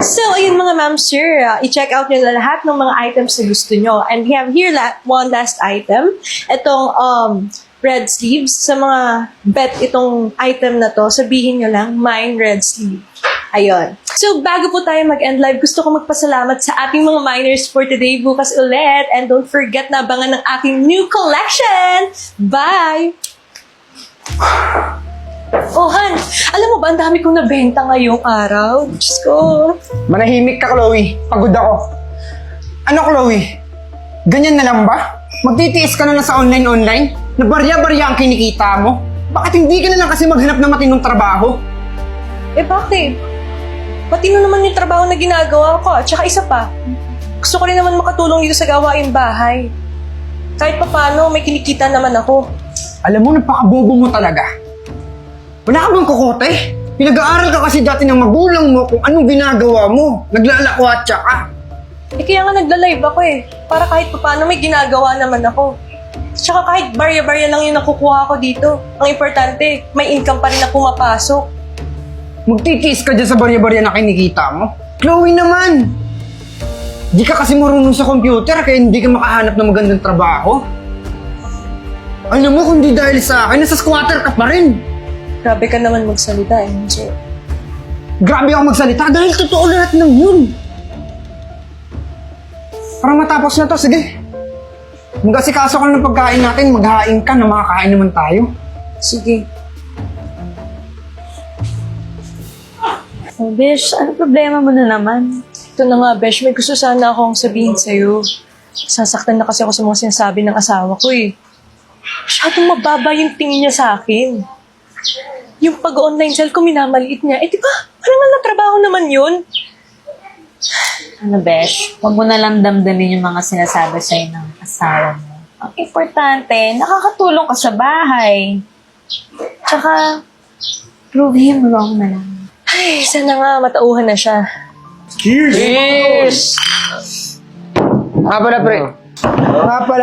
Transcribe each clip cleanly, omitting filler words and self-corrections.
So, ayun mga ma'am, sir, i-check out nyo na lahat ng mga items na gusto nyo. And we have here one last item. Itong red sleeves. Sa mga bet itong item na to, sabihin nyo lang, mine red sleeve. Ayun. So, bago po tayo mag-end live, gusto ko magpasalamat sa ating mga miners for today, bukas ulit. And don't forget na abangan ng aking new collection! Bye! Oh, Han, alam mo ba, ang dami kong nabenta ngayong araw. Diyos ko. Manahimik ka, Chloe. Pagod ako. Ano, Chloe? Ganyan na lang ba? Magtitiis ka na lang sa online? Na barya-barya ang kinikita mo? Bakit hindi ka na lang kasi maghanap ng matinong trabaho? Eh, bakit? Matino naman yung trabaho na ginagawa ko. At saka isa pa, gusto ko rin naman makatulong dito sa gawaing bahay. Kahit pa paano, may kinikita naman ako. Alam mo, napakabobo mo talaga. Wala ka bang kukote? Pinag-aaral ka kasi dati ng magulang mo kung anong ginagawa mo. Naglalakwatsa ka. Eh, kaya nga nagla-live ako eh. Para kahit pa paano may ginagawa naman ako. Tsaka kahit barya-barya lang yung nakukuha ko dito. Ang importante, may income pa rin na pumapasok. Magtitiis ka dyan sa barya-barya na kinikita mo. Chloe naman! Di ka kasi marunong sa computer kaya hindi ka makahanap ng magandang trabaho. Alam mo, kung di dahil sa akin, nasa squatter ka pa rin. Grabe ka naman magsalita eh, sir. Grabe ako magsalita dahil totoo lahat ng yun. Para matapos na to, sige. Mag-asikaso ka na ng pagkain natin, maghain ka na makakain naman tayo. Sige. Oh, Besh, ano problema mo na naman? Ito na nga, Besh, may gusto sana akong sabihin sa'yo. Sasaktan na kasi ako sa mga sinasabi ng asawa ko eh. Masyadong mababa yung tingin niya sa akin. Yung pag-online sale ko, minamaliit niya. Eh, di ba? Parang nga trabaho naman yun. Ano, Besh? Huwag mo na lang damdamin yung mga sinasabi sa'yo ng asawa mo. Ang importante, nakakatulong ka sa bahay. Tsaka, prove him wrong na lang. Ay, sana nga matauhan na siya. Cheers! Nga pala,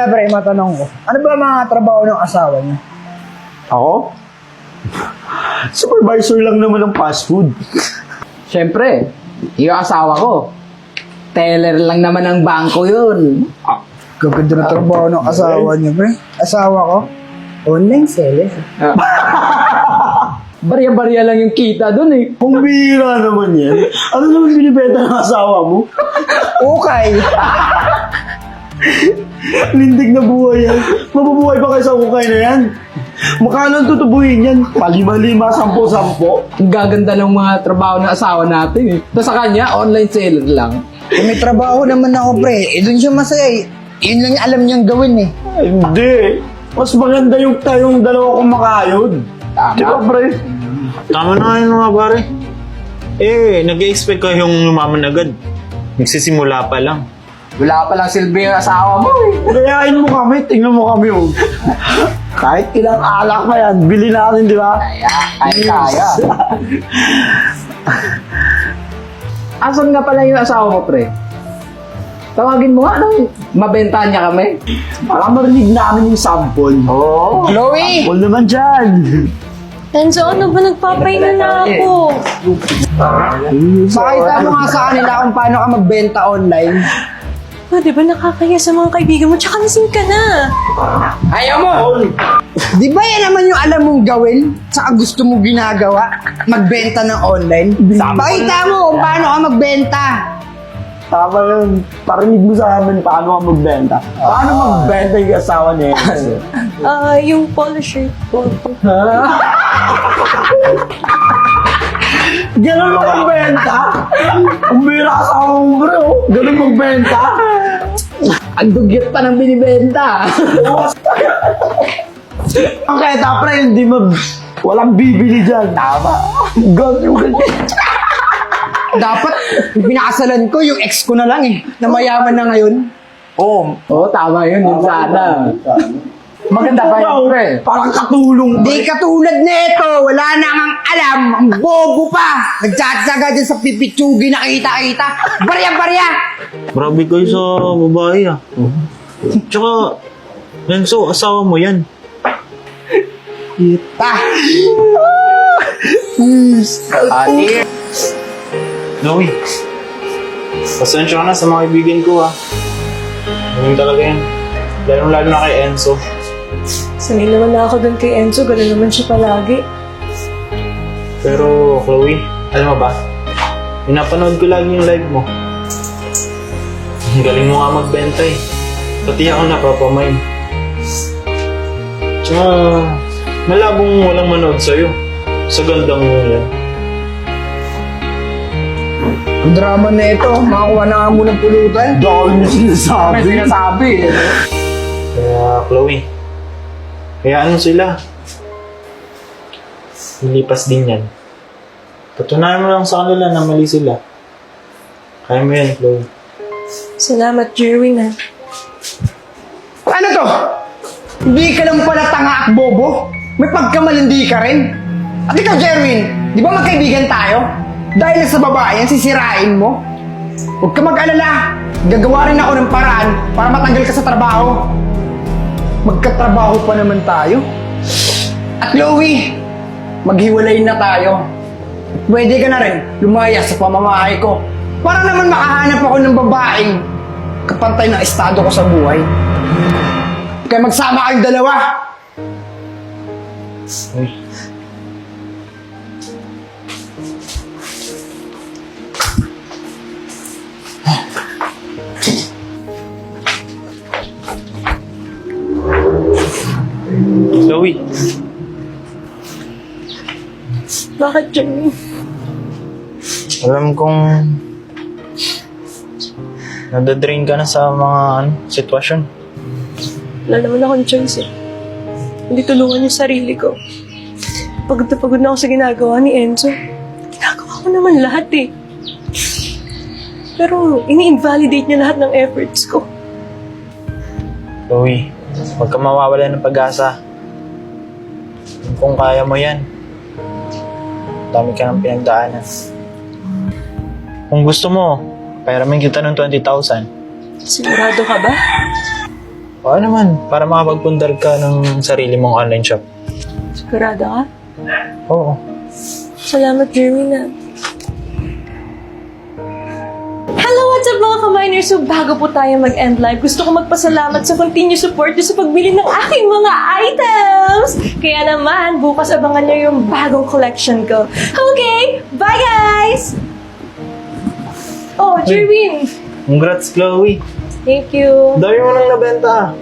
pre, matanong ko. Ano ba mga trabaho ng asawa niyo? Ako? Supervisor lang naman ng fast food. Siyempre, yung asawa ko. Teller lang naman ng bangko yun. Gaganda na trabaho ng asawa niyo, pre. Asawa ko? Online seller. Barya-barya lang yung kita dun eh. Kung bihira naman yan. Ano naman binibenta ng asawa mo? Okay. Lindig na buhay yan. Mabubuhay pa kayo sa ukay na yan. Makano ang tutubuhin yan? Palima-lima, sampo-sampo. Ang gaganda ng mga trabaho ng asawa natin eh. Tapos sa kanya, online seller lang. Kung may trabaho naman ako, pre, doon siya masaya eh. Yun lang yung alam niyang gawin eh. Ay, hindi. Mas maganda yung tayong dalawa kumakayod. Tama. Di ba, pre? Tama na kayo mga pare. Eh, nag-expect kayong lumaman agad. Nagsisimula pa lang. Wala pa lang silbi yung asawa mo eh. Gayahin mo kami, tingnan mo kami. Oh. Kahit ilang alak pa yan, bili natin, di ba? Kaya. Asan nga pala yung asawa mo, pre? Tawagin mo nga nang mabenta niya kami. Para marinig namin yung sample. Oo. Chloe! Sample naman dyan. Enzo, ano ba nagpapahinga na ako? Pakita mo nga sa kanila kung paano ka magbenta online. Ah, di ba nakakaya sa mga kaibigan mo? Tsaka lasing ka na. Ayaw mo! Di ba yan naman yung alam mong gawin? Tsaka gusto mo ginagawa? Magbenta ng online? Pakita mo kung paano ka magbenta. Tama yun. Parinig mo sa amin paano ka magbenta. Paano magbenta yung asawa niya? Yung polo shirt ko. Ganun mo magbenta? Ang bira asawa mo, bro. Ganun magbenta? Ang dugyot pa ng binibenta. Ang kaya tapra hindi walang bibili dyan. Tama. Ganun. Dapat, pinakasalan ko yung ex ko na lang eh, na mayaman na ngayon. Oo. Oo, tama yun. Yun sana. Maganda pa yun, pre. Parang katulong. Di katulad nito, wala na ngang alam, ang bobo pa. Nagtsatsaga dyan sa pipitsugi na kita-kita. Barya-barya! Grabe kayo sa babae ah. Tsaka, Renzo, asawa mo yan. Kita. Chloe, Pasensya ka na sa mga kaibigan ko, ha. Ganun talaga yan. Lalo na kay Enzo. Sanay naman na ako dun kay Enzo, gano'n naman siya palagi. Pero, Chloe, alam mo ba? Pinapanood ko lagi yung live mo. Ang galing mo nga magbenta eh. Pati ako napapamay. Tsaka, malabong walang manood sa'yo. Sa gandang mo yan. Ang drama na ito, makakuha na nga mo ng pulutan. Dami mo sinasabi. May sinasabi eh. Kaya, Chloe, hayaan mo sila. Lilipas din yan. Patunayan mo lang sa kanila na mali sila. Kaya mo yan, Chloe. Salamat, Jerwin, ha. Ano to? Hindi ka lang pala tanga at bobo? May pagkamalindi ka rin? At ikaw, Jerwin, di ba magkaibigan tayo? Dahil sa babae yan, sisirain mo? Huwag ka mag-alala. Gagawa rin ako ng paraan para matanggal ka sa trabaho. Magkatrabaho pa naman tayo. At Chloe, maghiwalay na tayo. Pwede ka na rin lumaya sa pamamahay ko para naman makahanap ako ng babaeng kapantay ng estado ko sa buhay. Kaya magsama kayong dalawa. Uy. Chloe, Bakit, Jerwin? alam kong nadadrain ka na sa mga sitwasyon. Wala naman akong choice, eh. Hindi tulungan yung sarili ko. Pagod na pagod na ako sa ginagawa ni Enzo. Ginagawa ko naman lahat, eh. Pero ini-invalidate niya lahat ng efforts ko. Chloe, huwag ka mawawala ng pag-asa. Kung kaya mo yan, dami ka ng pinagdaanan. Kung gusto mo, pairamin kita ng 20,000. Sigurado ka ba? Oo naman, para makapagpundar ka ng sarili mong online shop. Sigurado ka? Oo. Salamat, Jerwin. Hello, what's up mga ka-miners? So, bago po tayo mag-end live, gusto ko magpasalamat sa continued support nyo sa pagbili ng aking mga items! Kaya naman, bukas abangan nyo yung bagong collection ko. Okay, bye guys! Oh, Jerwin! Congrats, Chloe. Thank you. Ang dami mo nang nabenta.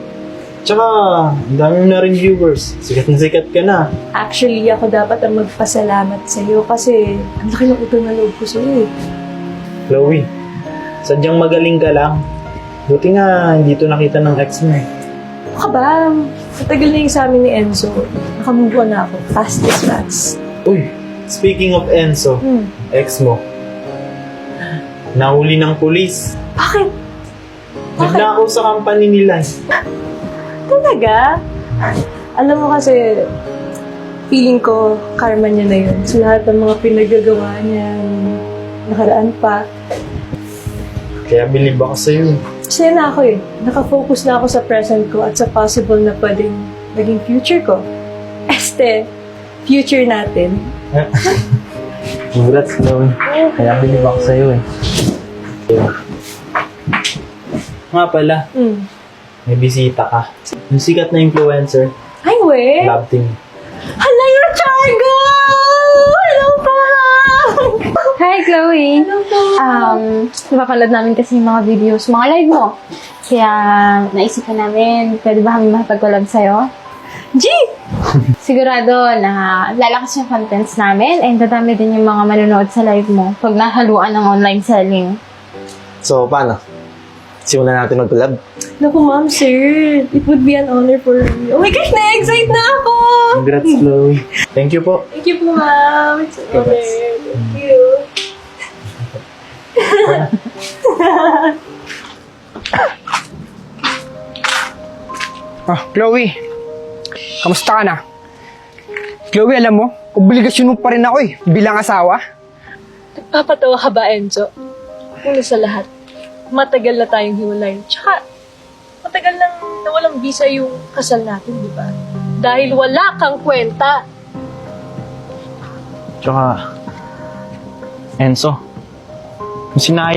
Tsaka, ang dami mo na rin viewers. Sikat na sikat ka na. Actually, ako dapat ang magpasalamat sa iyo kasi ang laki ng utang na loob ko sa iyo. Chloe, sadyang magaling ka lang. Buti nga, hindi to nakita ng ex mo. Ano ka ba? Matagal na yung sa amin ni Enzo. Nakamove on na ako. Fast as fast. Uy, speaking of Enzo, ex mo, nahuli ng pulis. Bakit? Nagnakaw sa company nila. Talaga? Alam mo kasi, feeling ko, karma niya na yun. Sa lahat ng mga pinagagawa niya, nakaraan pa. Kaya believe ako sa'yo. Kasi na ako eh. Nakafocus na ako sa present ko at sa possible na pwedeng naging future ko. Future natin. Congrats, Chloe. Kaya believe ako sa'yo eh. Nga pala, may bisita ka. Yung sikat na influencer, Ay, we! love team. Hala, yung Chargo! Hello po! Hi, Chloe! Napapanood namin kasi yung mga videos, mga live mo. Kaya naisipan namin, pwede ba kami makapag-collab sa'yo? G! Sigurado na lalakas yung contents namin and dadami din yung mga manonood sa live mo pag nahaluan ng online selling. So, paano? Simulan natin mag-collab. Naku, ma'am, sir. It would be an honor for me. Oh my gosh, na-excite na ako! Congrats, Chloe. Thank you po. Thank you po, ma'am. It's an honor. Thank you. Chloe, kamusta ka na? Chloe, alam mo, obligasyon mo pa rin ako bilang asawa. Nagpapatawa ka ba, Enzo? Una sa lahat, matagal na tayong hiwalay. Tsaka, matagal nang nawalang visa yung kasal natin, di ba? Dahil wala kang kwenta. Tsaka, Enzo, kung sinaya